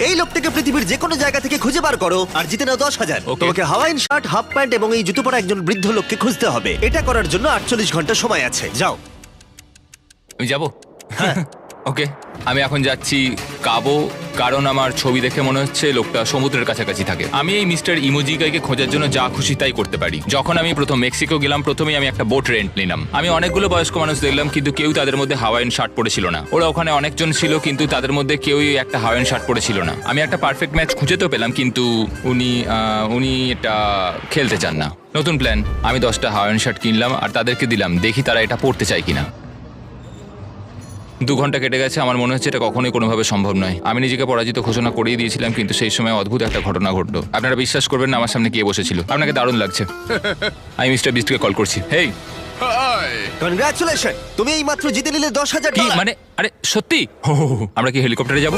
এই লোকটাকে পৃথিবীর যে কোনো জায়গা থেকে খুঁজে বার করো আর জিতে নাও 10,000। Okay. তোমাকে হাওয়াইন শার্ট, হাফ প্যান্ট এবং এই জুতো পরা একজন বৃদ্ধ লোককে খুঁজতে হবে। এটা করার জন্য 48 ঘন্টা সময় আছে। যাও। আমি যাবো ওকে আমি এখন যাচ্ছি কাবো, কারণ আমার ছবি দেখে মনে হচ্ছে লোকটা সমুদ্রের কাছাকাছি থাকে। আমি এই মিস্টার ইমোজিকাইকে খোঁজার জন্য যা খুশি তাই করতে পারি। যখন আমি প্রথম মেক্সিকো গেলাম, প্রথমেই আমি একটা বোট রেন্ট নিলাম। আমি অনেকগুলো বয়স্ক মানুষ দেখলাম, কিন্তু কেউ তাদের মধ্যে হাওয়াইন শার্ট পরেছিল না। ওরা ওখানে অনেকজন ছিল, কিন্তু তাদের মধ্যে কেউই একটা হাওয়াইন শার্ট পরেছিল না। আমি একটা পারফেক্ট ম্যাচ খুঁজে তো পেলাম, কিন্তু উনি এটা খেলতে চান না। নতুন প্ল্যান, আমি 10টা হাওয়াইন শার্ট কিনলাম আর তাদেরকে দিলাম, দেখি তারা এটা পরতে চায় কিনা। 2 ঘন্টা কেটে গেছে, আমার মনে হচ্ছে এটা কখনোই কোনোভাবে সম্ভব নয়। আমি নিজেকে পরাজিত ঘোষণা করিয়ে দিয়েছিলাম, কিন্তু সেই সময় অদ্ভুত একটা ঘটনা ঘটলো। আপনারা বিশ্বাস করবেন না, আমার সামনে কে বসেছিল। আপনাকে দারুণ লাগছে। আমি মিস্টার বিস্টকে কল করছি। হেই, কনগ্রাচুলেশন, তুমি এই মাত্র জিতে নিলে 10,000 কি ডলার। মানে? আরে সত্যি? আমরা কি হেলিকপ্টারে যাবো?